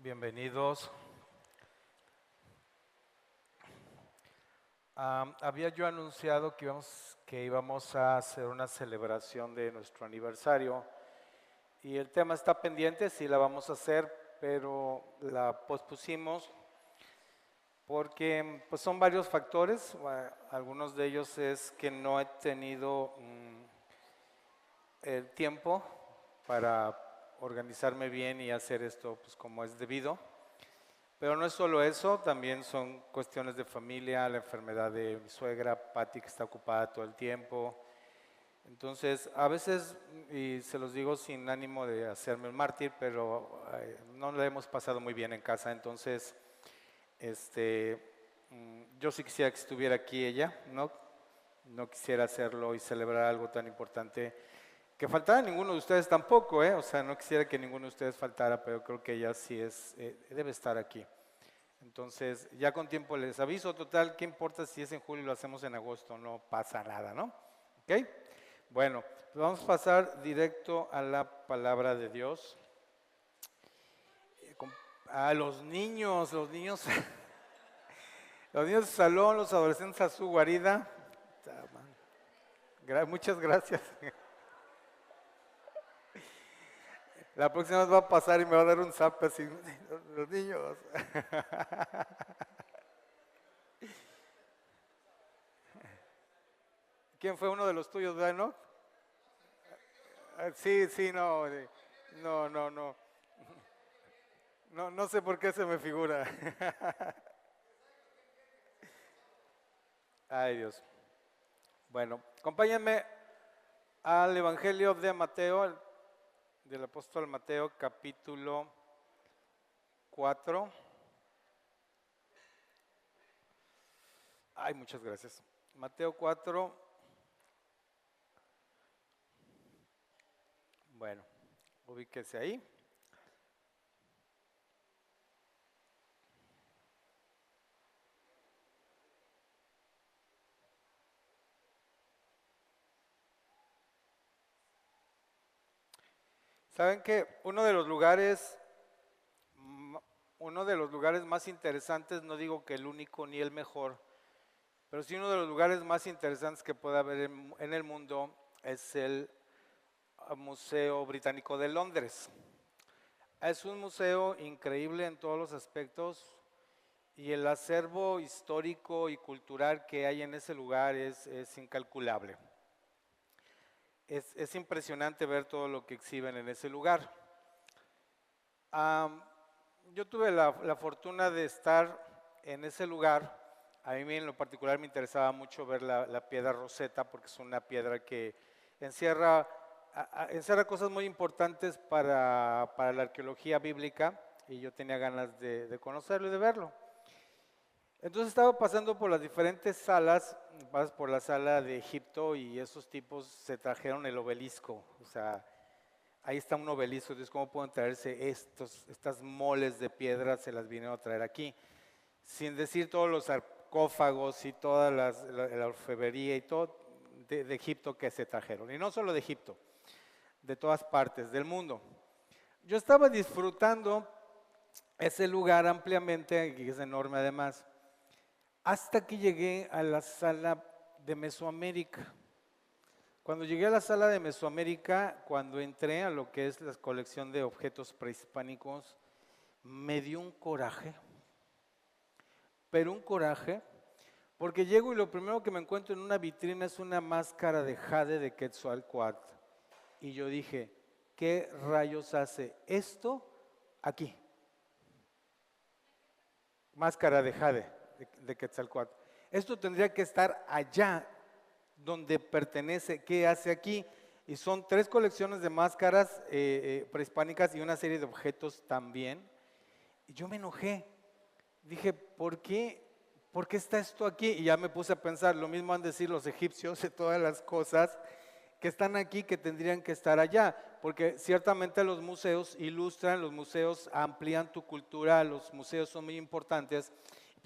Bienvenidos. Había yo anunciado que íbamos a hacer una celebración de nuestro aniversario y el tema está pendiente, sí la vamos a hacer, pero la pospusimos porque pues, son varios factores. Algunos de ellos es que no he tenido el tiempo para organizarme bien y hacer esto pues, como es debido. Pero no es solo eso, también son cuestiones de familia, la enfermedad de mi suegra, Patti, que está ocupada todo el tiempo. Entonces, a veces, y se los digo sin ánimo de hacerme el mártir, pero no la hemos pasado muy bien en casa, entonces, yo sí quisiera que estuviera aquí ella, ¿no? No quisiera hacerlo y celebrar algo tan importante. Que faltara ninguno de ustedes tampoco, o sea, no quisiera que ninguno de ustedes faltara, pero creo que ella sí debe estar aquí. Entonces, ya con tiempo les aviso, total, ¿qué importa si es en julio y lo hacemos en agosto? No pasa nada, ¿no? ¿Ok? Bueno, pues vamos a pasar directo a la palabra de Dios. A los niños, los niños del salón, los adolescentes a su guarida. Muchas gracias. La próxima vez va a pasar y me va a dar un zap así, los niños. ¿Quién fue uno de los tuyos, verdad, no? Sí, no, no. No sé por qué se me figura. Ay, Dios. Bueno, acompáñenme al Evangelio de Mateo, del apóstol Mateo, capítulo 4. Ay, muchas gracias. Mateo 4. Bueno, ubíquese ahí. Saben que uno de los lugares más interesantes, no digo que el único ni el mejor, pero sí uno de los lugares más interesantes que puede haber en el mundo es el Museo Británico de Londres. Es un museo increíble en todos los aspectos y el acervo histórico y cultural que hay en ese lugar es incalculable. Es impresionante ver todo lo que exhiben en ese lugar. Yo tuve la fortuna de estar en ese lugar. A mí en lo particular me interesaba mucho ver la piedra Rosetta porque es una piedra que encierra cosas muy importantes para la arqueología bíblica y yo tenía ganas de conocerlo y de verlo. Entonces estaba pasando por las diferentes salas, pasas por la sala de Egipto y esos tipos se trajeron el obelisco, o sea, ahí está un obelisco, entonces ¿cómo pueden traerse estas moles de piedra? Se las vinieron a traer aquí, sin decir todos los sarcófagos y toda la orfebrería y todo de Egipto que se trajeron, y no solo de Egipto, de todas partes del mundo. Yo estaba disfrutando ese lugar ampliamente, que es enorme además, hasta que llegué a la sala de Mesoamérica. Cuando llegué a la sala de Mesoamérica, cuando entré a lo que es la colección de objetos prehispánicos, me dio un coraje, pero un coraje, porque llego y lo primero que me encuentro en una vitrina es una máscara de jade de Quetzalcóatl. Y yo dije, ¿qué rayos hace esto aquí? Máscara de jade de Quetzalcóatl. Esto tendría que estar allá donde pertenece. ¿Qué hace aquí? Y son 3 colecciones de máscaras prehispánicas y una serie de objetos también. Y yo me enojé. Dije, ¿por qué está esto aquí? Y ya me puse a pensar, lo mismo han de decir los egipcios de todas las cosas que están aquí que tendrían que estar allá, porque ciertamente los museos ilustran, los museos amplían tu cultura, los museos son muy importantes,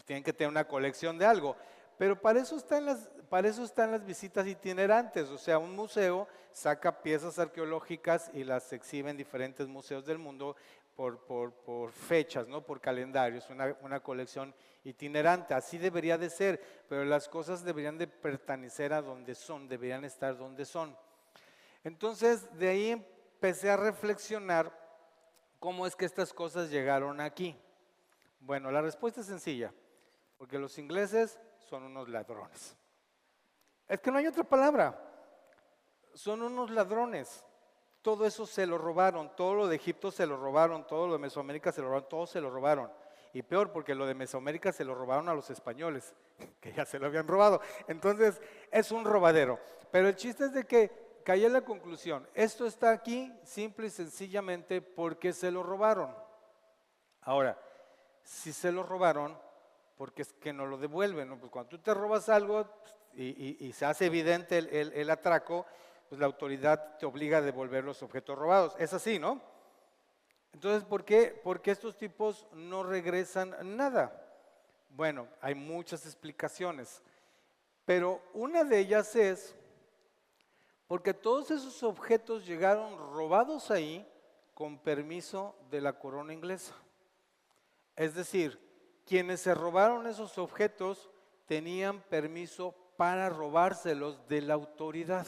tienen que tener una colección de algo, pero para eso están las visitas itinerantes, o sea, un museo saca piezas arqueológicas y las exhibe en diferentes museos del mundo por fechas, ¿no? Por calendarios, una colección itinerante. Así debería de ser, pero las cosas deberían de pertenecer a donde son, deberían estar donde son. Entonces, de ahí empecé a reflexionar cómo es que estas cosas llegaron aquí. Bueno, la respuesta es sencilla, porque los ingleses son unos ladrones. Es que no hay otra palabra, son unos ladrones. Todo eso se lo robaron, todo lo de Egipto se lo robaron, todo lo de Mesoamérica se lo robaron, todo se lo robaron. Y peor, porque lo de Mesoamérica se lo robaron a los españoles, que ya se lo habían robado. Entonces, es un robadero. Pero el chiste es de que caí en la conclusión, esto está aquí simple y sencillamente porque se lo robaron. Ahora, si se lo robaron, ¿por qué es que no lo devuelven? ¿No? Pues cuando tú te robas algo y se hace evidente el atraco, pues la autoridad te obliga a devolver los objetos robados. Es así, ¿no? Entonces, ¿por qué estos tipos no regresan nada? Bueno, hay muchas explicaciones, pero una de ellas es porque todos esos objetos llegaron robados ahí con permiso de la corona inglesa. Es decir, quienes se robaron esos objetos tenían permiso para robárselos de la autoridad,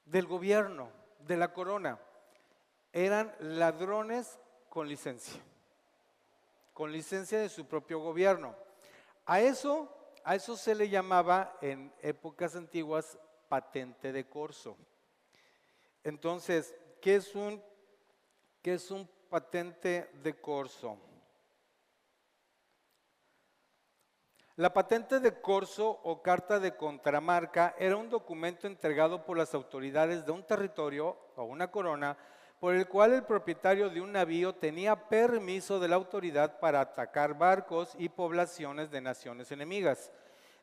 del gobierno, de la corona. Eran ladrones con licencia de su propio gobierno. A eso se le llamaba en épocas antiguas patente de corso. Entonces, ¿qué es un patente de corso? La patente de corso o carta de contramarca era un documento entregado por las autoridades de un territorio o una corona por el cual el propietario de un navío tenía permiso de la autoridad para atacar barcos y poblaciones de naciones enemigas.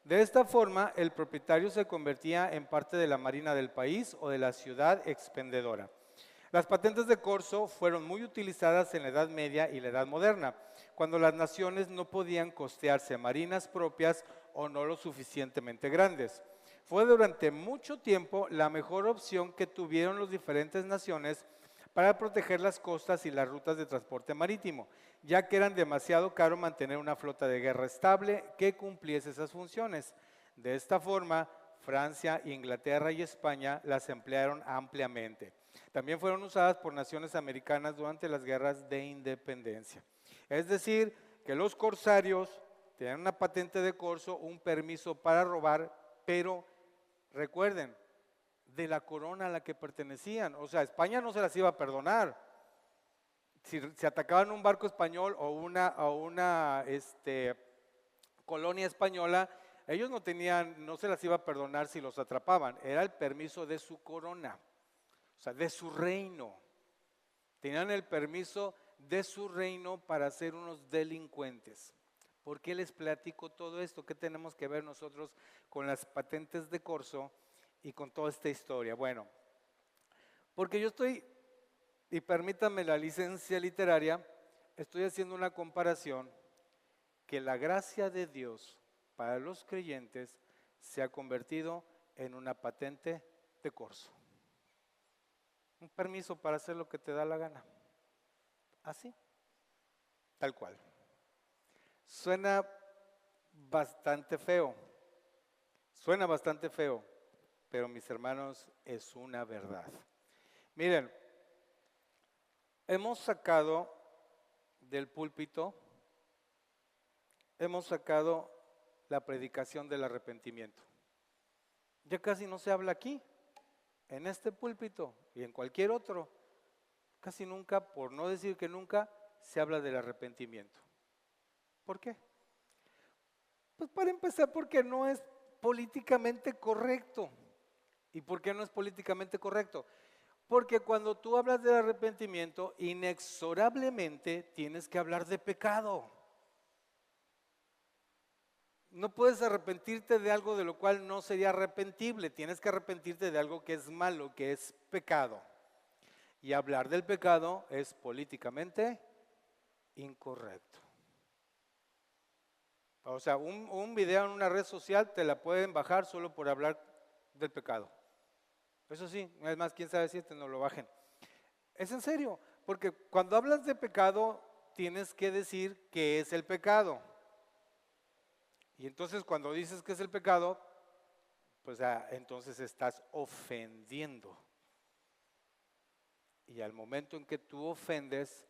De esta forma, el propietario se convertía en parte de la marina del país o de la ciudad expendedora. Las patentes de corso fueron muy utilizadas en la Edad Media y la Edad Moderna, cuando las naciones no podían costearse marinas propias o no lo suficientemente grandes. Fue durante mucho tiempo la mejor opción que tuvieron las diferentes naciones para proteger las costas y las rutas de transporte marítimo, ya que eran demasiado caro mantener una flota de guerra estable que cumpliese esas funciones. De esta forma, Francia, Inglaterra y España las emplearon ampliamente. También fueron usadas por naciones americanas durante las guerras de independencia. Es decir, que los corsarios tenían una patente de corso, un permiso para robar, pero recuerden, de la corona a la que pertenecían. O sea, España no se las iba a perdonar. Si atacaban un barco español o una colonia española, ellos no se las iba a perdonar si los atrapaban. Era el permiso de su corona, o sea, de su reino. Tenían el permiso de su reino para ser unos delincuentes. ¿Por qué les platico todo esto? ¿Qué tenemos que ver nosotros con las patentes de corso y con toda esta historia? Bueno, porque yo estoy, y permítanme la licencia literaria, estoy haciendo una comparación que la gracia de Dios para los creyentes se ha convertido en una patente de corso. Un permiso para hacer lo que te da la gana. Así, tal cual. Suena bastante feo, pero mis hermanos, es una verdad. Miren, hemos sacado del púlpito, hemos sacado la predicación del arrepentimiento. Ya casi no se habla aquí, en este púlpito y en cualquier otro. Casi nunca, por no decir que nunca, se habla del arrepentimiento. ¿Por qué? Pues para empezar, porque no es políticamente correcto. ¿Y por qué no es políticamente correcto? Porque cuando tú hablas del arrepentimiento, inexorablemente tienes que hablar de pecado. No puedes arrepentirte de algo de lo cual no sería arrepentible. Tienes que arrepentirte de algo que es malo, que es pecado. Y hablar del pecado es políticamente incorrecto. O sea, un video en una red social te la pueden bajar solo por hablar del pecado. Eso sí, es más, quién sabe si no lo bajen. Es en serio, Porque cuando hablas de pecado, tienes que decir qué es el pecado. Y entonces cuando dices que es el pecado, pues entonces estás ofendiendo. Y al momento en que tú ofendes,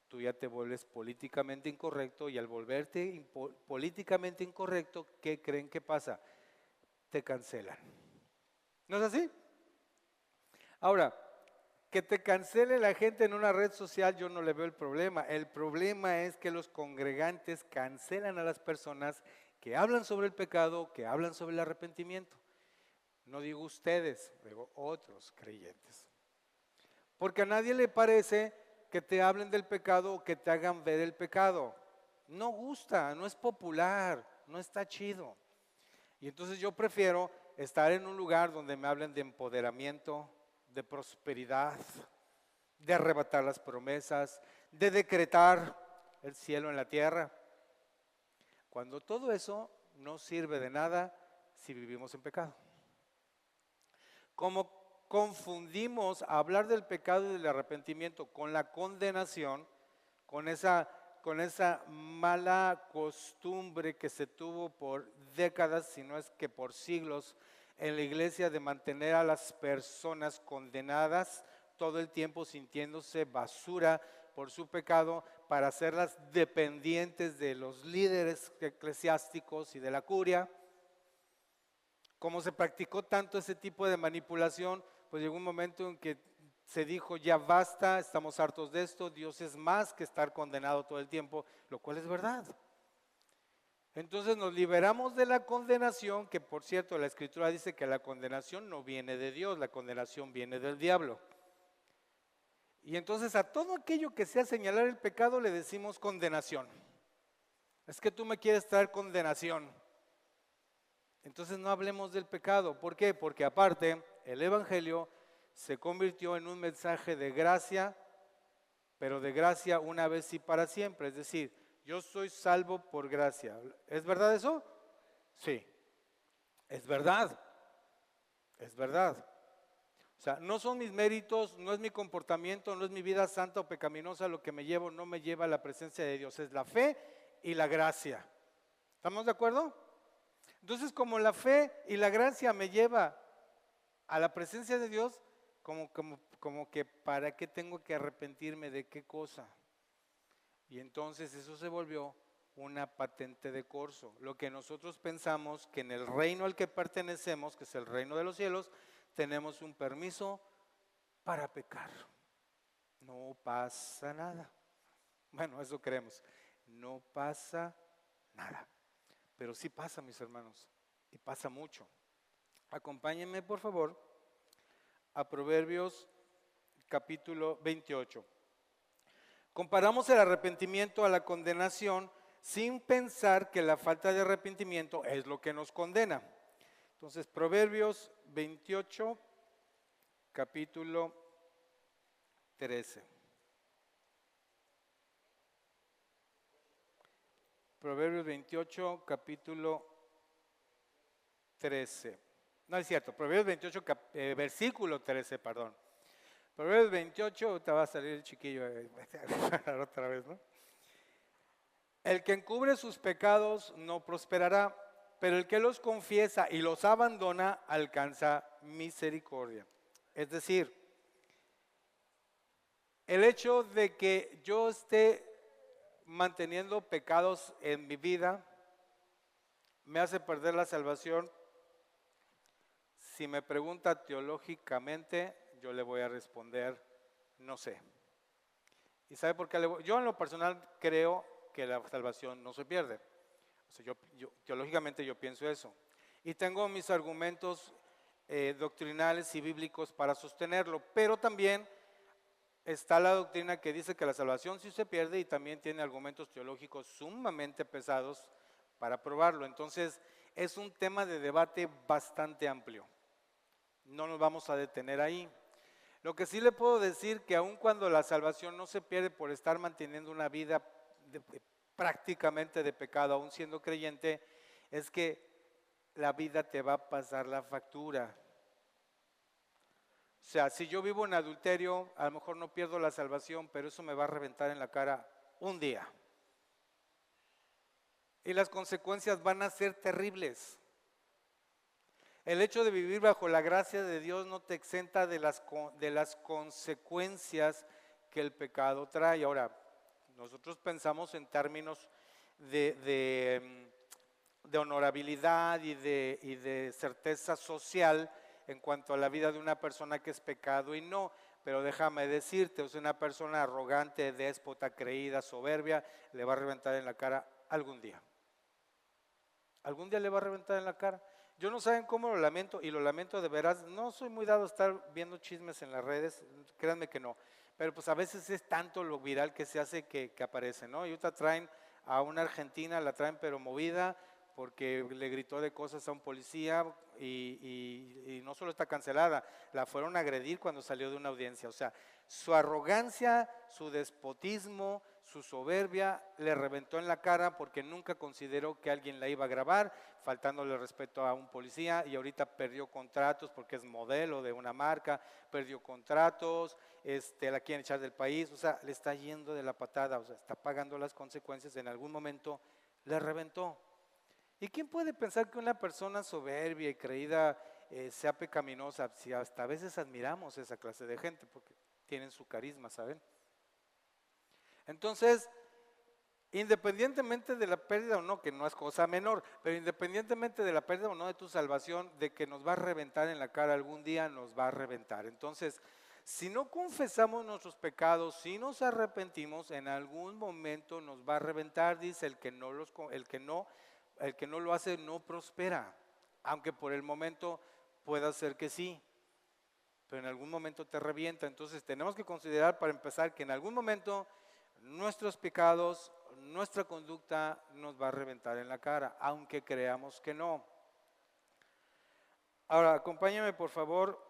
tú ya te vuelves políticamente incorrecto, y al volverte políticamente incorrecto, ¿qué creen que pasa? Te cancelan. ¿No es así? Ahora, que te cancele la gente en una red social, yo no le veo el problema. El problema es que los congregantes cancelan a las personas que hablan sobre el pecado, que hablan sobre el arrepentimiento. No digo ustedes, digo otros creyentes. Porque a nadie le parece que te hablen del pecado o que te hagan ver el pecado. No gusta, no es popular, no está chido. Y entonces yo prefiero estar en un lugar donde me hablen de empoderamiento, de prosperidad, de arrebatar las promesas, de decretar el cielo en la tierra. Cuando todo eso no sirve de nada si vivimos en pecado. Como confundimos hablar del pecado y del arrepentimiento con la condenación, con esa mala costumbre que se tuvo por décadas, si no es que por siglos, en la iglesia, de mantener a las personas condenadas todo el tiempo sintiéndose basura por su pecado, para hacerlas dependientes de los líderes eclesiásticos y de la curia. Como se practicó tanto ese tipo de manipulación, pues llegó un momento en que se dijo: ya basta, estamos hartos de esto, Dios es más que estar condenado todo el tiempo, lo cual es verdad. Entonces nos liberamos de la condenación, que por cierto la Escritura dice que la condenación no viene de Dios, la condenación viene del diablo. Y entonces a todo aquello que sea señalar el pecado le decimos condenación. Es que tú me quieres traer condenación. Entonces no hablemos del pecado. ¿Por qué? Porque aparte el Evangelio se convirtió en un mensaje de gracia, pero de gracia una vez y para siempre. Es decir, yo soy salvo por gracia. ¿Es verdad eso? Sí, es verdad. Es verdad. O sea, no son mis méritos, no es mi comportamiento, no es mi vida santa o pecaminosa lo que me lleva o no me lleva a la presencia de Dios. Es la fe y la gracia. ¿Estamos de acuerdo? Entonces, como la fe y la gracia me lleva a la presencia de Dios, como que ¿para qué tengo que arrepentirme de qué cosa? Y entonces eso se volvió una patente de corso. Lo que nosotros pensamos que en el reino al que pertenecemos, que es el reino de los cielos, tenemos un permiso para pecar. No pasa nada. Bueno, eso creemos. No pasa nada. Pero sí pasa, mis hermanos, y pasa mucho. Acompáñenme, por favor, a Proverbios capítulo 28. Comparamos el arrepentimiento a la condenación sin pensar que la falta de arrepentimiento es lo que nos condena. Entonces, Proverbios 28, capítulo 13. Proverbios 28, capítulo 13. No es cierto, Proverbios 28, versículo 13, perdón. Proverbios 28, te va a salir el chiquillo otra vez, ¿no? El que encubre sus pecados no prosperará, pero el que los confiesa y los abandona alcanza misericordia. Es decir, el hecho de que yo esté manteniendo pecados en mi vida me hace perder la salvación. Si me pregunta teológicamente, yo le voy a responder: no sé. ¿Y sabe por qué? Yo en lo personal creo que la salvación no se pierde. O sea, teológicamente yo pienso eso. Y tengo mis argumentos doctrinales y bíblicos para sostenerlo, pero también está la doctrina que dice que la salvación sí se pierde, y también tiene argumentos teológicos sumamente pesados para probarlo. Entonces es un tema de debate bastante amplio. No nos vamos a detener ahí. Lo que sí le puedo decir, que aun cuando la salvación no se pierde por estar manteniendo una vida prácticamente de pecado, aún siendo creyente, es que la vida te va a pasar la factura. O O sea, si yo vivo en adulterio, a lo mejor no pierdo la salvación, pero eso me va a reventar en la cara un día. Y las consecuencias van a ser terribles. El hecho de vivir bajo la gracia de Dios no te exenta de las consecuencias que el pecado trae. Ahora, nosotros pensamos en términos de honorabilidad y de certeza social en cuanto a la vida de una persona que es pecado y no. Pero déjame decirte, o sea, una persona arrogante, déspota, creída, soberbia, le va a reventar en la cara algún día. Algún día le va a reventar en la cara. Yo no saben cómo lo lamento, y lo lamento de veras. No soy muy dado a estar viendo chismes en las redes, créanme que no. Pero pues a veces es tanto lo viral que se hace que aparece, ¿no? Y ahorita traen a una argentina, la traen pero movida, porque le gritó de cosas a un policía y no solo está cancelada, la fueron a agredir cuando salió de una audiencia. O sea, su arrogancia, su despotismo, su soberbia le reventó en la cara porque nunca consideró que alguien la iba a grabar, faltándole respeto a un policía, y ahorita perdió contratos porque es modelo de una marca, perdió contratos, la quieren echar del país, o sea, le está yendo de la patada, o sea, está pagando las consecuencias, en algún momento le reventó. ¿Y quién puede pensar que una persona soberbia y creída sea pecaminosa? Si hasta a veces admiramos esa clase de gente porque tienen su carisma, ¿saben? Entonces, independientemente de la pérdida o no, que no es cosa menor, pero independientemente de la pérdida o no de tu salvación, de que nos va a reventar en la cara algún día, nos va a reventar. Entonces, si no confesamos nuestros pecados, si nos arrepentimos, en algún momento nos va a reventar. Dice, el que no lo hace no prospera, aunque por el momento pueda ser que sí, pero en algún momento te revienta. Entonces tenemos que considerar, para empezar, que en algún momento nuestros pecados, nuestra conducta nos va a reventar en la cara, aunque creamos que no. Ahora, acompáñame por favor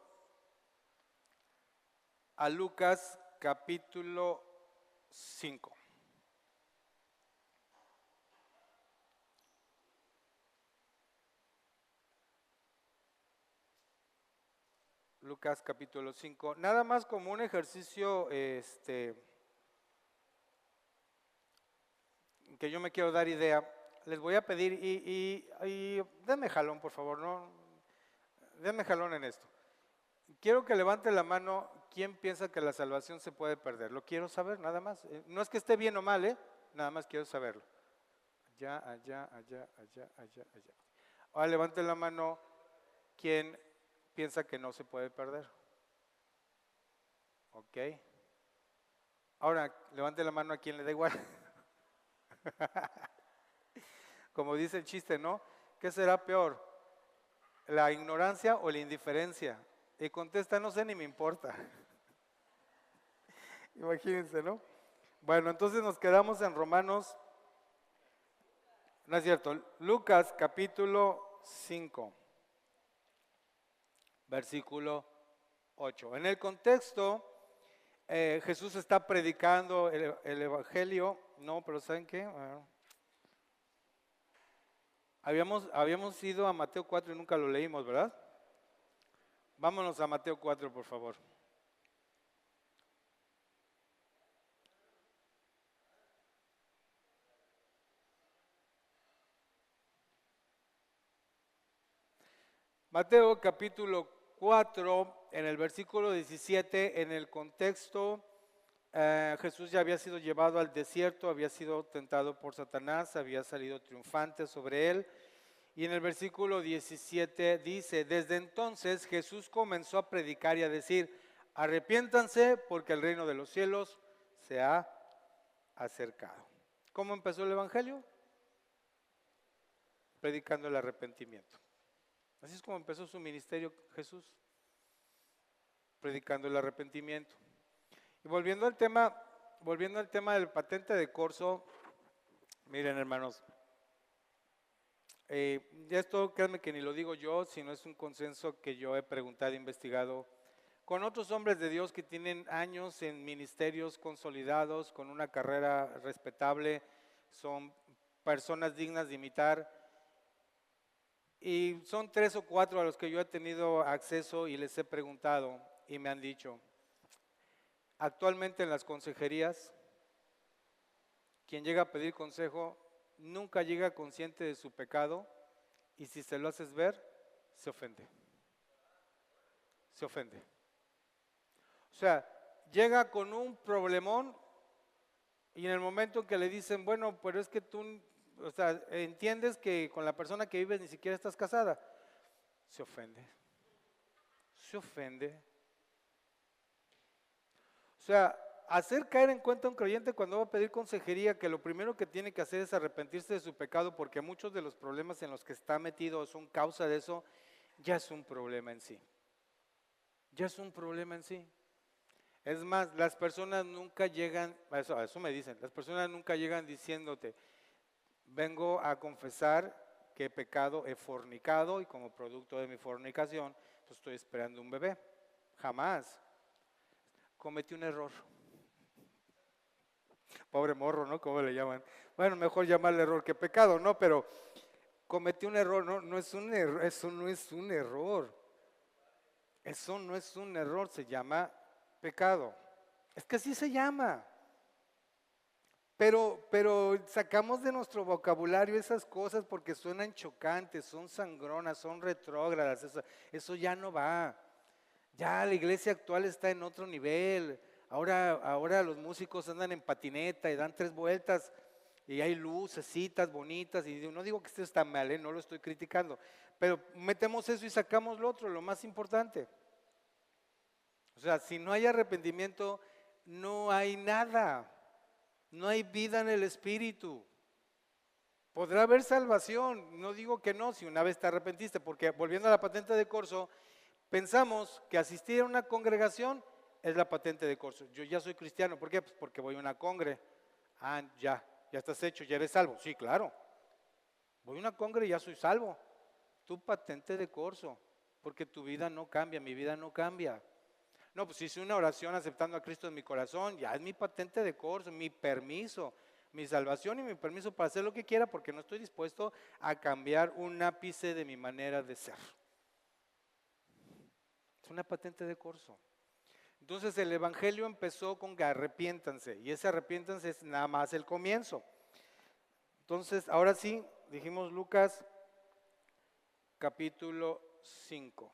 a Lucas capítulo 5. Lucas capítulo 5, nada más como un ejercicio que yo me quiero dar idea. Les voy a pedir, y denme jalón por favor, ¿no? Denme jalón en esto. Quiero que levante la mano quien piensa que la salvación se puede perder. Lo quiero saber, nada más. No es que esté bien o mal, nada más quiero saberlo. Allá, allá, allá, allá, allá, allá. Ahora levante la mano quien piensa que no se puede perder. Ok. Ahora levante la mano a quien le da igual. Como dice el chiste, ¿no? ¿Qué será peor? ¿La ignorancia o la indiferencia? Y contesta, no sé ni me importa. Imagínense, ¿no? Bueno, entonces nos quedamos en Romanos, no es cierto, Lucas capítulo 5, versículo 8. En el contexto, Jesús está predicando el evangelio, no, pero ¿saben qué? Habíamos ido a Mateo 4 y nunca lo leímos, ¿verdad? Vámonos a Mateo 4, por favor. Mateo capítulo 4, en el versículo 17, en el contexto, Jesús ya había sido llevado al desierto, había sido tentado por Satanás, había salido triunfante sobre él. Y en el versículo 17 dice, desde entonces Jesús comenzó a predicar y a decir, arrepiéntanse porque el reino de los cielos se ha acercado. ¿Cómo empezó el evangelio? Predicando el arrepentimiento. Así es como empezó su ministerio Jesús, predicando el arrepentimiento. Y volviendo al tema del patente de corso, miren hermanos, esto créanme que ni lo digo yo, sino es un consenso que yo he preguntado e investigado con otros hombres de Dios que tienen años en ministerios consolidados, con una carrera respetable, son personas dignas de imitar. Y son 3 o 4 a los que yo he tenido acceso y les he preguntado, y me han dicho, actualmente en las consejerías, quien llega a pedir consejo nunca llega consciente de su pecado y si se lo haces ver, se ofende. Se ofende. O sea, llega con un problemón y en el momento en que le dicen, bueno, pero es que tú, o sea, entiendes que con la persona que vives ni siquiera estás casada, se ofende. Se ofende. O sea, hacer caer en cuenta a un creyente cuando va a pedir consejería que lo primero que tiene que hacer es arrepentirse de su pecado porque muchos de los problemas en los que está metido son causa de eso, ya es un problema en sí. Ya es un problema en sí. Es más, las personas nunca llegan, a eso me dicen, las personas nunca llegan diciéndote, vengo a confesar que he pecado, he fornicado y como producto de mi fornicación, pues estoy esperando un bebé. Jamás. Cometí un error. Pobre morro, ¿no? ¿Cómo le llaman? Bueno, mejor llamarle error que pecado, ¿no? Pero cometí un error, no es un error, eso no es un error. Eso no es un error, se llama pecado. Es que así se llama. Pero sacamos de nuestro vocabulario esas cosas porque suenan chocantes, son sangronas, son retrógradas, eso ya no va. Ya la iglesia actual está en otro nivel. Ahora los músicos andan en patineta y dan 3 vueltas y hay lucecitas bonitas y no digo que esto está mal, no lo estoy criticando, pero metemos eso y sacamos lo otro, lo más importante. O sea, si no hay arrepentimiento, no hay nada, no hay vida en el espíritu. Podrá haber salvación, no digo que no, si una vez te arrepentiste, porque volviendo a la patente de corso, pensamos que asistir a una congregación es la patente de corso. Yo ya soy cristiano, ¿por qué? Pues porque voy a una congre. Ah, ya estás hecho, ya eres salvo. Sí, claro. Voy a una congre y ya soy salvo. Tu patente de corso, porque tu vida no cambia, mi vida no cambia. No, pues hice una oración aceptando a Cristo en mi corazón, ya es mi patente de corso, mi permiso, mi salvación y mi permiso para hacer lo que quiera porque no estoy dispuesto a cambiar un ápice de mi manera de ser. Es una patente de corso. Entonces el evangelio empezó con que arrepiéntanse y ese arrepiéntanse es nada más el comienzo. Entonces, ahora sí, dijimos Lucas capítulo 5.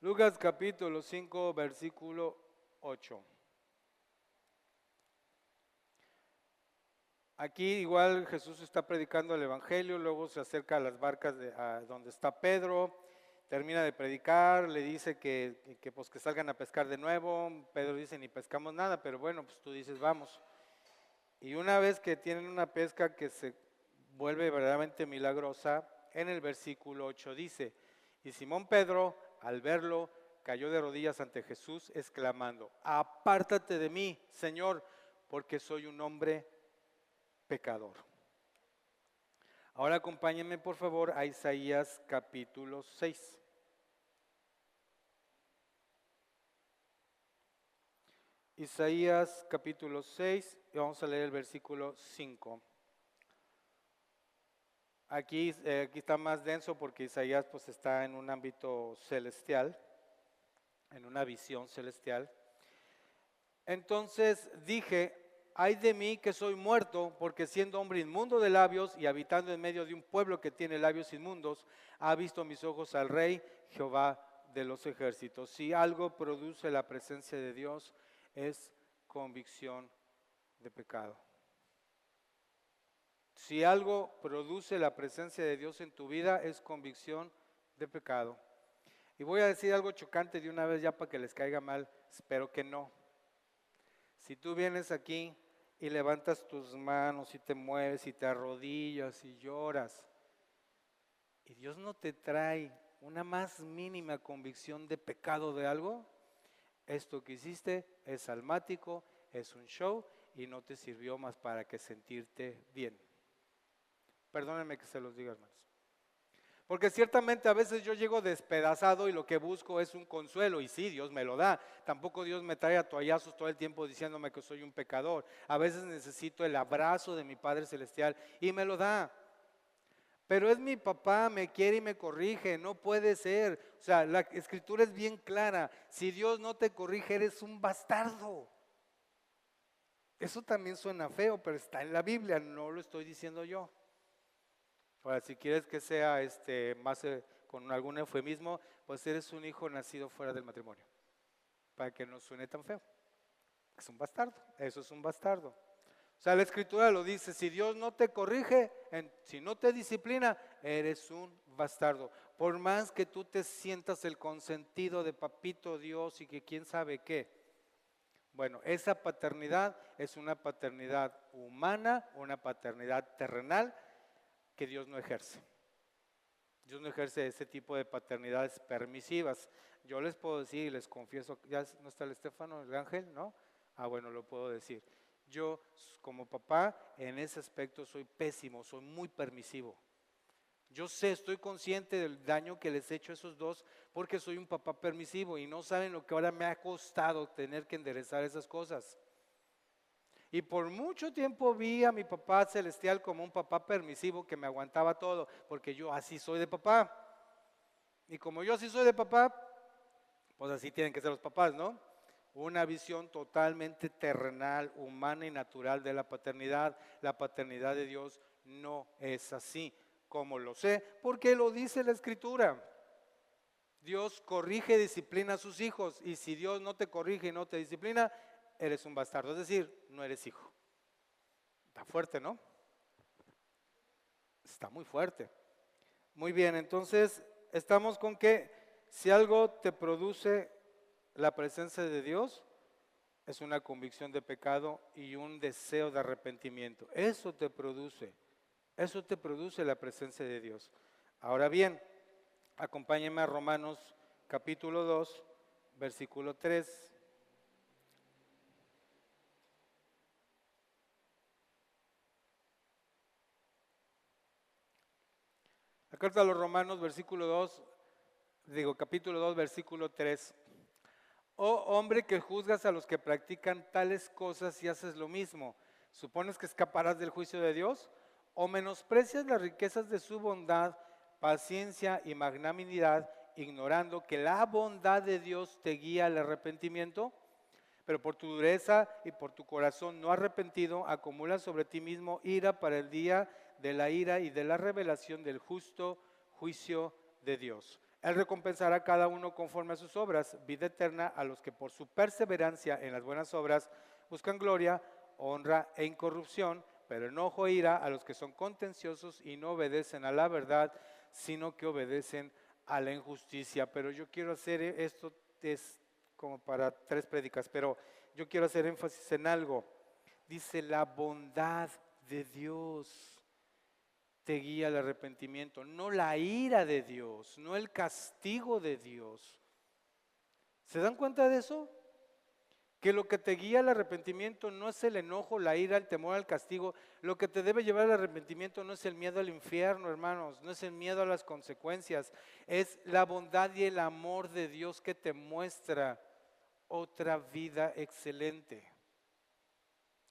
Lucas capítulo 5, versículo 8. Aquí igual Jesús está predicando el evangelio, luego se acerca a las barcas a donde está Pedro, termina de predicar, le dice pues que salgan a pescar de nuevo. Pedro dice ni pescamos nada, pero bueno, pues tú dices vamos. Y una vez que tienen una pesca que se vuelve verdaderamente milagrosa, en el versículo 8 dice, y Simón Pedro al verlo cayó de rodillas ante Jesús exclamando, apártate de mí, Señor, porque soy un hombre pecador. Ahora acompáñenme por favor a Isaías capítulo 6. Isaías capítulo 6 y vamos a leer el versículo 5. Aquí está más denso porque Isaías pues está en un ámbito celestial, en una visión celestial. Entonces dije, ay de mí que soy muerto, porque siendo hombre inmundo de labios y habitando en medio de un pueblo que tiene labios inmundos, ha visto mis ojos al Rey Jehová de los ejércitos. Si algo produce la presencia de Dios es convicción de pecado. Si algo produce la presencia de Dios en tu vida es convicción de pecado. Y voy a decir algo chocante de una vez ya para que les caiga mal, espero que no. Si tú vienes aquí y levantas tus manos y te mueves y te arrodillas y lloras y Dios no te trae una más mínima convicción de pecado de algo, esto que hiciste es almático, es un show y no te sirvió más para que sentirte bien. Perdónenme que se los diga, hermanos. Porque ciertamente a veces yo llego despedazado y lo que busco es un consuelo y sí, Dios me lo da. Tampoco Dios me trae a toallazos todo el tiempo diciéndome que soy un pecador. A veces necesito el abrazo de mi Padre Celestial y me lo da. Pero es mi papá, me quiere y me corrige, no puede ser. O sea, la escritura es bien clara. Si Dios no te corrige, eres un bastardo. Eso también suena feo, pero está en la Biblia, no lo estoy diciendo yo. Ahora, si quieres que sea más con algún eufemismo, pues eres un hijo nacido fuera del matrimonio, para que no suene tan feo. Es un bastardo, eso es un bastardo. O sea, la escritura lo dice, si Dios no te corrige, si no te disciplina, eres un bastardo. Por más que tú te sientas el consentido de papito Dios y que quién sabe qué. Bueno, esa paternidad es una paternidad humana, una paternidad terrenal que Dios no ejerce. Dios no ejerce ese tipo de paternidades permisivas. Yo les puedo decir, les confieso, ya no está el Estefano, el ángel, ¿no? Bueno, lo puedo decir. Yo como papá en ese aspecto soy pésimo, soy muy permisivo. Yo sé, estoy consciente del daño que les he hecho a esos dos porque soy un papá permisivo y no saben lo que ahora me ha costado tener que enderezar esas cosas. Y por mucho tiempo vi a mi papá celestial como un papá permisivo que me aguantaba todo, porque yo así soy de papá. Y como yo así soy de papá, pues así tienen que ser los papás, ¿no? Una visión totalmente terrenal, humana y natural de la paternidad. La paternidad de Dios no es así. ¿Cómo lo sé? Porque lo dice la Escritura. Dios corrige y disciplina a sus hijos, y si Dios no te corrige y no te disciplina, eres un bastardo, es decir, no eres hijo. Está fuerte, ¿no? Está muy fuerte. Muy bien, entonces estamos con que si algo te produce la presencia de Dios, es una convicción de pecado y un deseo de arrepentimiento. Eso te produce la presencia de Dios. Ahora bien, acompáñenme a Romanos capítulo 2, versículo 3. La carta a los Romanos, capítulo 2, versículo 3. Oh hombre que juzgas a los que practican tales cosas y haces lo mismo, ¿supones que escaparás del juicio de Dios? ¿O menosprecias las riquezas de su bondad, paciencia y magnanimidad, ignorando que la bondad de Dios te guía al arrepentimiento? Pero por tu dureza y por tu corazón no arrepentido, acumulas sobre ti mismo ira para el día de la ira y de la revelación del justo juicio de Dios. Él recompensará a cada uno conforme a sus obras, vida eterna a los que por su perseverancia en las buenas obras buscan gloria, honra e incorrupción, pero enojo e ira a los que son contenciosos y no obedecen a la verdad, sino que obedecen a la injusticia. Pero yo quiero hacer esto, es como para 3 prédicas, pero yo quiero hacer énfasis en algo. Dice, la bondad de Dios te guía al arrepentimiento, no la ira de Dios, no el castigo de Dios. ¿Se dan cuenta de eso? Que lo que te guía al arrepentimiento no es el enojo, la ira, el temor al castigo. Lo que te debe llevar al arrepentimiento no es el miedo al infierno, hermanos, no es el miedo a las consecuencias, es la bondad y el amor de Dios que te muestra otra vida excelente,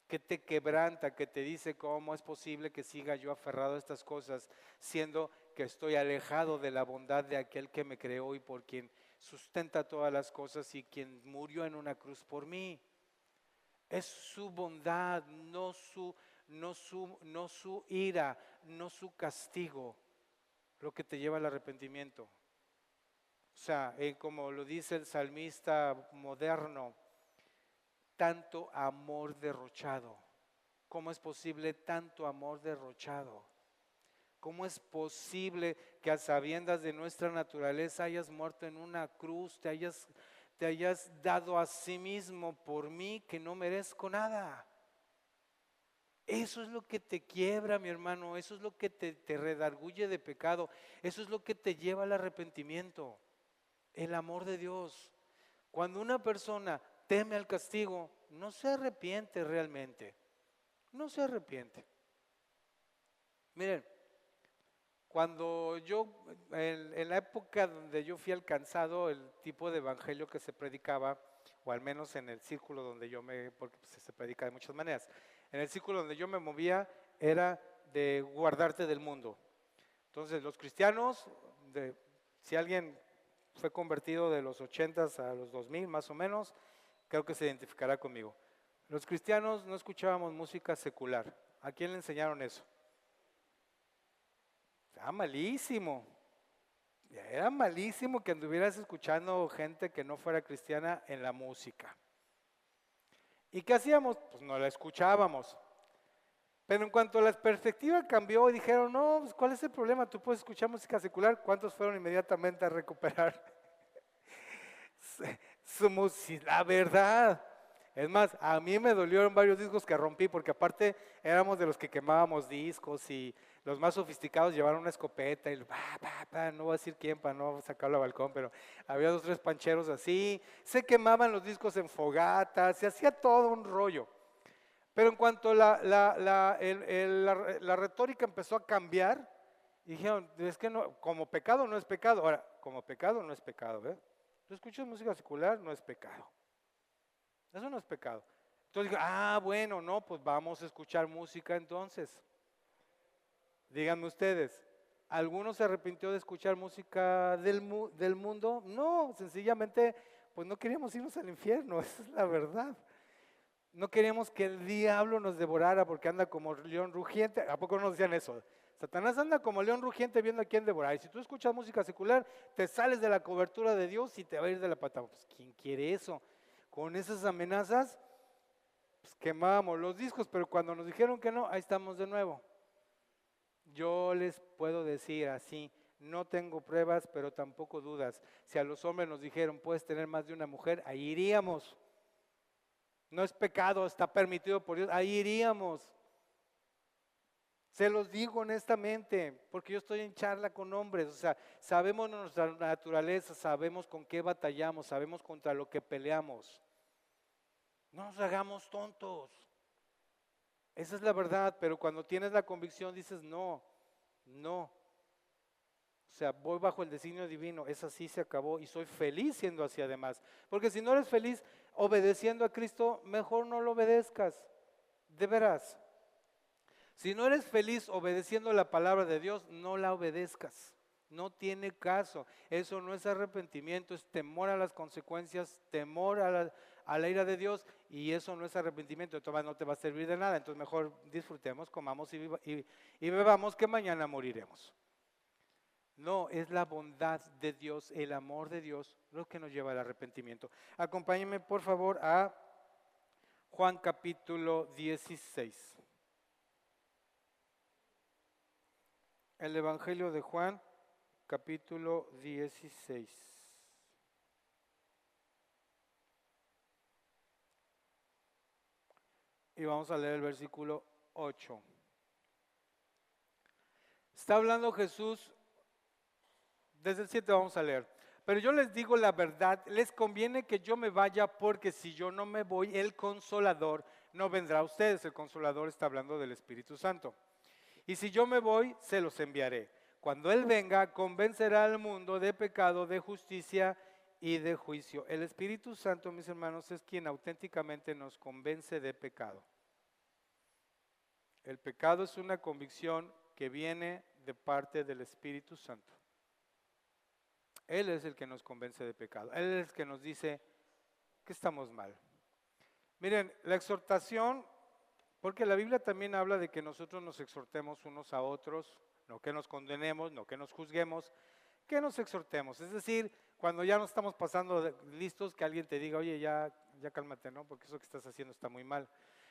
que te quebranta, que te dice cómo es posible que siga yo aferrado a estas cosas, siendo que estoy alejado de la bondad de aquel que me creó y por quien sustenta todas las cosas y quien murió en una cruz por mí. Es su bondad, no su ira, no su castigo, lo que te lleva al arrepentimiento. O sea, como lo dice el salmista moderno, tanto amor derrochado. ¿Cómo es posible tanto amor derrochado? ¿Cómo es posible que a sabiendas de nuestra naturaleza hayas muerto en una cruz, te hayas dado a sí mismo por mí que no merezco nada? Eso es lo que te quiebra, mi hermano, eso es lo que te redarguye de pecado, eso es lo que te lleva al arrepentimiento, el amor de Dios. Cuando una persona teme al castigo, no se arrepiente realmente, no se arrepiente. Miren, cuando en la época donde yo fui alcanzado, el tipo de evangelio que se predicaba, o al menos en el círculo donde porque se predica de muchas maneras, en el círculo donde yo me movía era de guardarte del mundo. Entonces, los cristianos, si alguien fue convertido de los 80s a los 2000 más o menos, creo que se identificará conmigo. Los cristianos no escuchábamos música secular. ¿A quién le enseñaron eso? Malísimo. Era malísimo que anduvieras escuchando gente que no fuera cristiana en la música. ¿Y qué hacíamos? Pues no la escuchábamos. Pero en cuanto la perspectiva cambió y dijeron, no, pues ¿cuál es el problema? Tú puedes escuchar música secular. ¿Cuántos fueron inmediatamente a recuperar su música? La verdad. Es más, a mí me dolieron varios discos que rompí, porque aparte éramos de los que quemábamos discos y los más sofisticados llevaron una escopeta y no voy a decir quién para no sacarlo al balcón, pero había 2 o 3 pancheros así, se quemaban los discos en fogatas, se hacía todo un rollo. Pero en cuanto la retórica empezó a cambiar, dijeron, es que no, como pecado no es pecado. Ahora, como pecado no es pecado, ¿eh? Tú escuchas música secular, no es pecado. Eso no es pecado. Entonces dije, bueno, no, pues vamos a escuchar música entonces. Díganme ustedes, ¿alguno se arrepintió de escuchar música del mundo? No, sencillamente, pues no queríamos irnos al infierno, esa es la verdad. No queríamos que el diablo nos devorara porque anda como león rugiente. ¿A poco no nos decían eso? Satanás anda como león rugiente viendo a quién devorar. Y si tú escuchas música secular, te sales de la cobertura de Dios y te va a ir de la patada. Pues ¿quién quiere eso? Con esas amenazas, pues quemábamos los discos, pero cuando nos dijeron que no, ahí estamos de nuevo. Yo les puedo decir así, no tengo pruebas, pero tampoco dudas. Si a los hombres nos dijeron, puedes tener más de una mujer, ahí iríamos. No es pecado, está permitido por Dios, ahí iríamos. Se los digo honestamente, porque yo estoy en charla con hombres, o sea, sabemos nuestra naturaleza, sabemos con qué batallamos, sabemos contra lo que peleamos. No nos hagamos tontos. Esa es la verdad, pero cuando tienes la convicción dices, no. O sea, voy bajo el designio divino, es así, se acabó y soy feliz siendo así además. Porque si no eres feliz obedeciendo a Cristo, mejor no lo obedezcas, de veras. Si no eres feliz obedeciendo la palabra de Dios, no la obedezcas. No tiene caso. Eso no es arrepentimiento, es temor a las consecuencias, temor a la ira de Dios, y eso no es arrepentimiento. Entonces no te va a servir de nada. Entonces mejor disfrutemos, comamos y bebamos, que mañana moriremos. No, es la bondad de Dios, el amor de Dios, lo que nos lleva al arrepentimiento. Acompáñenme por favor a Juan capítulo 16. El Evangelio de Juan capítulo 16. Y vamos a leer el versículo 8. Está hablando Jesús, desde el 7 vamos a leer. Pero yo les digo la verdad, les conviene que yo me vaya, porque si yo no me voy, el Consolador no vendrá a ustedes. El Consolador está hablando del Espíritu Santo. Y si yo me voy, se los enviaré. Cuando Él venga, convencerá al mundo de pecado, de justicia y de juicio. El Espíritu Santo, mis hermanos, es quien auténticamente nos convence de pecado. El pecado es una convicción que viene de parte del Espíritu Santo. Él es el que nos convence de pecado. Él es el que nos dice que estamos mal. Miren, la exhortación, porque la Biblia también habla de que nosotros nos exhortemos unos a otros, no que nos condenemos, no que nos juzguemos, que nos exhortemos. Es decir, cuando ya nos estamos pasando listos, que alguien te diga, oye, ya cálmate, ¿no? Porque eso que estás haciendo está muy mal.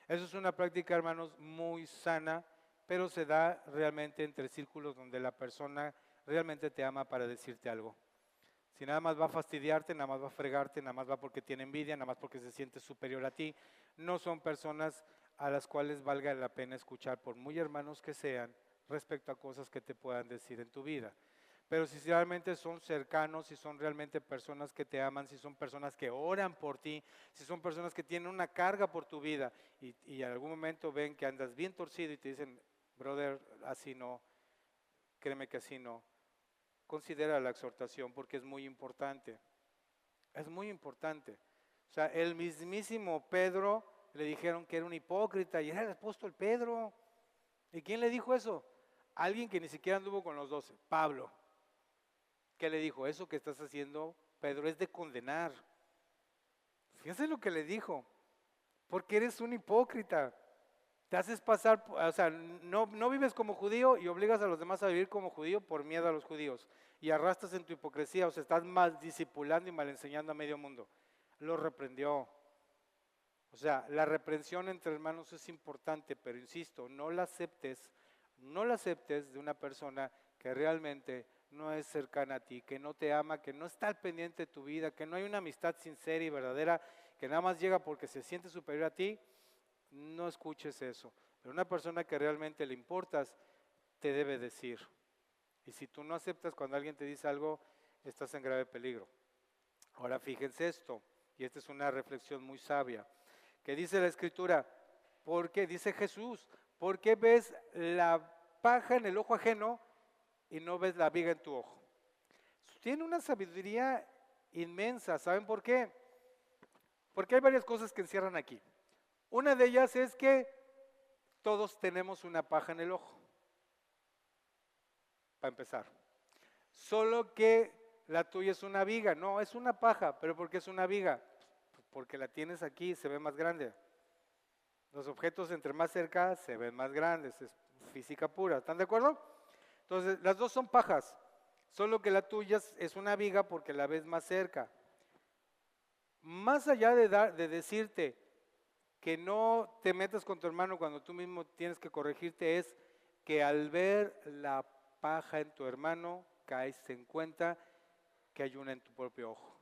Eso es una práctica, hermanos, muy sana, pero se da realmente entre círculos donde la persona realmente te ama para decirte algo. Si nada más va a fastidiarte, nada más va a fregarte, nada más va porque tiene envidia, nada más porque se siente superior a ti, no son personas a las cuales valga la pena escuchar, por muy hermanos que sean, respecto a cosas que te puedan decir en tu vida. Pero si realmente son cercanos, si son realmente personas que te aman, si son personas que oran por ti, si son personas que tienen una carga por tu vida y en algún momento ven que andas bien torcido y te dicen, brother, así no, créeme que así no. Considera la exhortación porque es muy importante. Es muy importante. O sea, el mismísimo Pedro le dijeron que era un hipócrita y era el apóstol Pedro. ¿Y quién le dijo eso? alguien que ni siquiera anduvo con los 12, Pablo, que le dijo, eso que estás haciendo, Pedro, es de condenar. Fíjense lo que le dijo, porque eres un hipócrita. Te haces pasar, o sea, no vives como judío y obligas a los demás a vivir como judío por miedo a los judíos. Y arrastras en tu hipocresía, o sea, estás mal discipulando y mal enseñando a medio mundo. Lo reprendió. O sea, la reprensión entre hermanos es importante, pero insisto, no la aceptes de una persona que realmente no es cercana a ti, que no te ama, que no está al pendiente de tu vida, que no hay una amistad sincera y verdadera, que nada más llega porque se siente superior a ti. No escuches eso. Pero una persona que realmente le importas, te debe decir. Y si tú no aceptas cuando alguien te dice algo, estás en grave peligro. Ahora fíjense esto, y esta es una reflexión muy sabia, que dice la Escritura, porque dice Jesús, ¿por qué ves la paja en el ojo ajeno y no ves la viga en tu ojo? Tiene una sabiduría inmensa, ¿saben por qué? Porque hay varias cosas que encierran aquí. Una de ellas es que todos tenemos una paja en el ojo, para empezar. Solo que la tuya es una viga, no, es una paja, pero ¿por qué es una viga? Porque la tienes aquí y se ve más grande. Los objetos entre más cerca se ven más grandes, es física pura, ¿están de acuerdo? Entonces, las dos son pajas, solo que la tuya es una viga porque la ves más cerca. Más allá de decirte que no te metas con tu hermano cuando tú mismo tienes que corregirte, es que al ver la paja en tu hermano, caes en cuenta que hay una en tu propio ojo.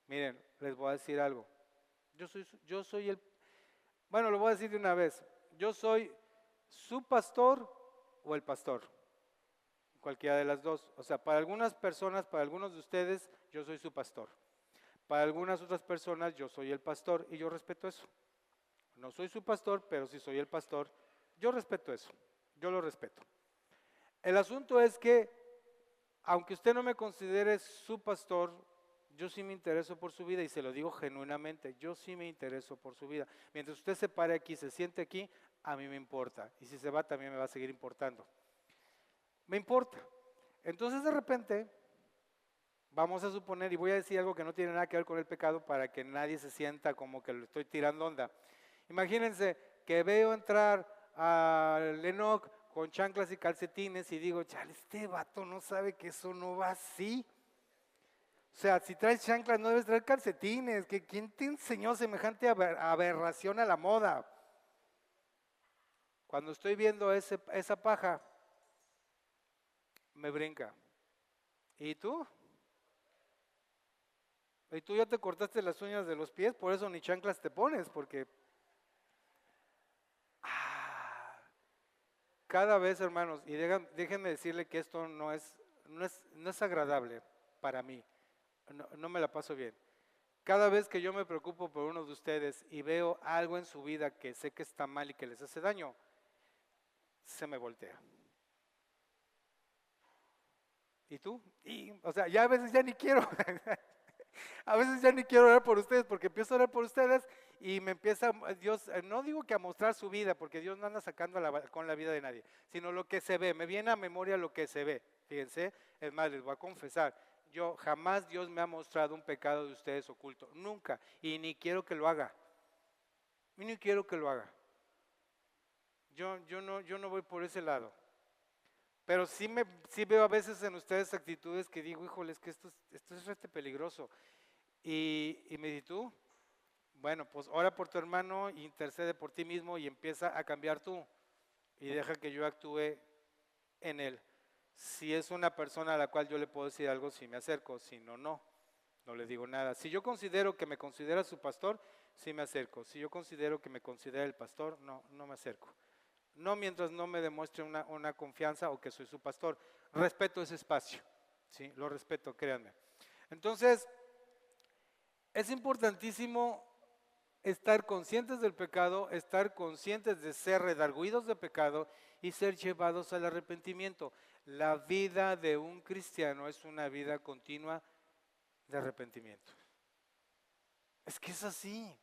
Miren, les voy a decir algo. Bueno, lo voy a decir de una vez. Yo soy su pastor o el pastor. Cualquiera de las dos. O sea, para algunas personas, para algunos de ustedes, yo soy su pastor. Para algunas otras personas, yo soy el pastor y yo respeto eso. No soy su pastor, pero si soy el pastor, yo respeto eso. Yo lo respeto. El asunto es que, aunque usted no me considere su pastor, yo sí me intereso por su vida y se lo digo genuinamente, yo sí me intereso por su vida. Mientras usted se pare aquí, se siente aquí, a mí me importa. Y si se va, también me va a seguir importando. Me importa. Entonces de repente, vamos a suponer, y voy a decir algo que no tiene nada que ver con el pecado para que nadie se sienta como que lo estoy tirando onda. Imagínense que veo entrar a Enoch con chanclas y calcetines y digo, chale, este vato no sabe que eso no va así. O sea, si traes chanclas no debes traer calcetines. ¿Quién te enseñó semejante aberración a la moda? Cuando estoy viendo esa paja, me brinca. ¿Y tú? ¿Y tú ya te cortaste las uñas de los pies? Por eso ni chanclas te pones, porque cada vez, hermanos, y déjenme decirle que esto no es agradable para mí, no me la paso bien. Cada vez que yo me preocupo por uno de ustedes y veo algo en su vida que sé que está mal y que les hace daño, se me voltea. ¿Y tú? O sea, ya a veces ya ni quiero, a veces ya ni quiero orar por ustedes porque empiezo a orar por ustedes y me empieza Dios, no digo que a mostrar su vida, porque Dios no anda sacando con la vida de nadie, sino lo que se ve, me viene a memoria lo que se ve. Fíjense, es más, les voy a confesar, jamás Dios me ha mostrado un pecado de ustedes oculto, nunca, y ni quiero que lo haga, y ni quiero que lo haga. Yo no voy por ese lado. Pero sí veo a veces en ustedes actitudes que digo, híjole, es que esto es peligroso. Y me dices tú, bueno, pues ora por tu hermano, intercede por ti mismo y empieza a cambiar tú. Y deja que yo actúe en él. Si es una persona a la cual yo le puedo decir algo, si me acerco, si no, no le digo nada. Si yo considero que me considera su pastor, sí me acerco. Si yo considero que me considera el pastor, no me acerco. No mientras no me demuestre una confianza o que soy su pastor. Respeto ese espacio, ¿sí? Lo respeto, créanme. Entonces, es importantísimo estar conscientes del pecado, estar conscientes de ser redarguidos de pecado y ser llevados al arrepentimiento. La vida de un cristiano es una vida continua de arrepentimiento. Es que es así.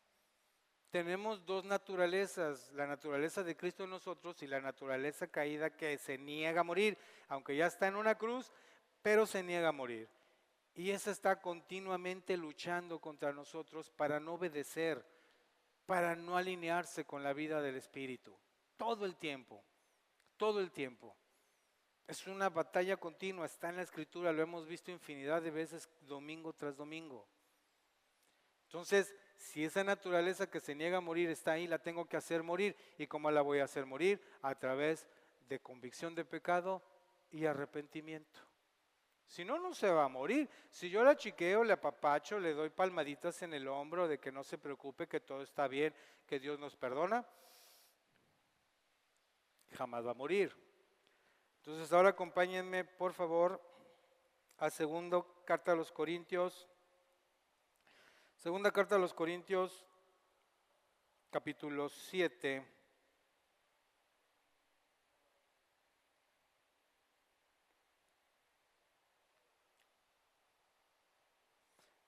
tenemos dos naturalezas, la naturaleza de Cristo en nosotros y la naturaleza caída que se niega a morir, aunque ya está en una cruz, pero se niega a morir. Y esa está continuamente luchando contra nosotros para no obedecer, para no alinearse con la vida del Espíritu. Todo el tiempo, todo el tiempo. Es una batalla continua, está en la Escritura, lo hemos visto infinidad de veces domingo tras domingo. Entonces, si esa naturaleza que se niega a morir está ahí, la tengo que hacer morir. ¿Y cómo la voy a hacer morir? A través de convicción de pecado y arrepentimiento. Si no, no se va a morir. Si yo la chiqueo, le apapacho, le doy palmaditas en el hombro de que no se preocupe, que todo está bien, que Dios nos perdona, jamás va a morir. Entonces ahora acompáñenme por favor a segunda carta a los Corintios. Segunda carta a los Corintios, capítulo 7.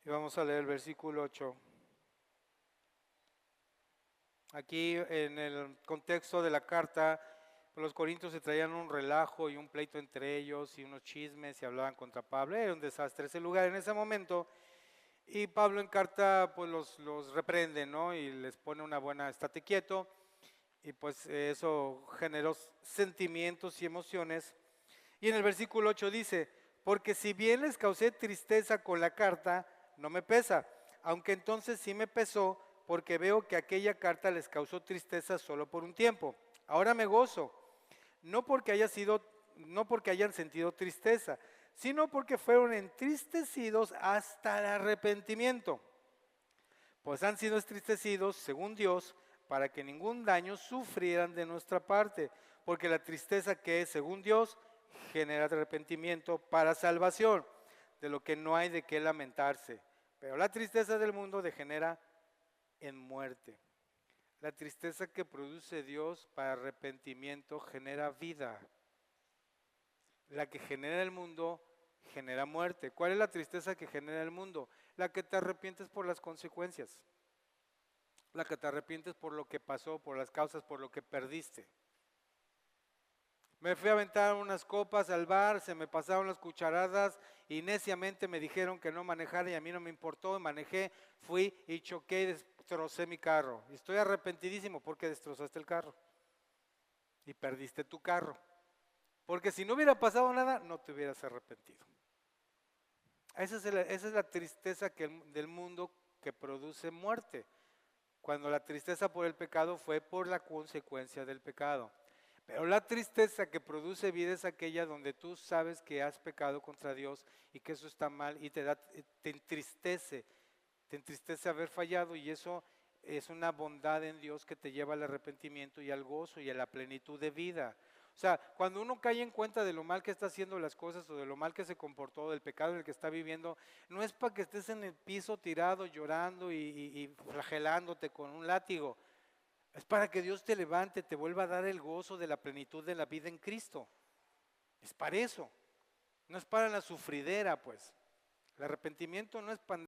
Y vamos a leer el versículo 8. Aquí en el contexto de la carta, los corintios se traían un relajo y un pleito entre ellos y unos chismes y hablaban contra Pablo. Era un desastre ese lugar en ese momento. Y Pablo en carta pues los reprende, ¿no? Y les pone una buena estate quieto. Y pues eso generó sentimientos y emociones. Y en el versículo 8 dice, porque si bien les causé tristeza con la carta, no me pesa, aunque entonces sí me pesó, porque veo que aquella carta les causó tristeza solo por un tiempo. Ahora me gozo, no porque hayan sentido tristeza, sino porque fueron entristecidos hasta el arrepentimiento. Pues han sido entristecidos, según Dios, para que ningún daño sufrieran de nuestra parte, porque la tristeza que es según Dios genera arrepentimiento para salvación, de lo que no hay de qué lamentarse. Pero la tristeza del mundo degenera en muerte. La tristeza que produce Dios para arrepentimiento genera vida. La que genera el mundo genera muerte. ¿Cuál es la tristeza que genera el mundo? La que te arrepientes por las consecuencias. La que te arrepientes por lo que pasó, por las causas, por lo que perdiste. Me fui a aventar unas copas al bar, se me pasaron las cucharadas y neciamente me dijeron que no manejara y a mí no me importó, manejé, fui y choqué y destrocé mi carro. Y estoy arrepentidísimo porque destrozaste el carro y perdiste tu carro. Porque si no hubiera pasado nada, no te hubieras arrepentido. Esa es la tristeza del mundo que produce muerte. Cuando la tristeza por el pecado fue por la consecuencia del pecado. Pero la tristeza que produce vida es aquella donde tú sabes que has pecado contra Dios y que eso está mal y te entristece haber fallado, y eso es una bondad en Dios que te lleva al arrepentimiento y al gozo y a la plenitud de vida. O sea, cuando uno cae en cuenta de lo mal que está haciendo las cosas o de lo mal que se comportó, del pecado en el que está viviendo, no es para que estés en el piso tirado llorando y flagelándote con un látigo. Es para que Dios te levante, te vuelva a dar el gozo de la plenitud de la vida en Cristo. Es para eso. No es para la sufridera, pues. El arrepentimiento no es para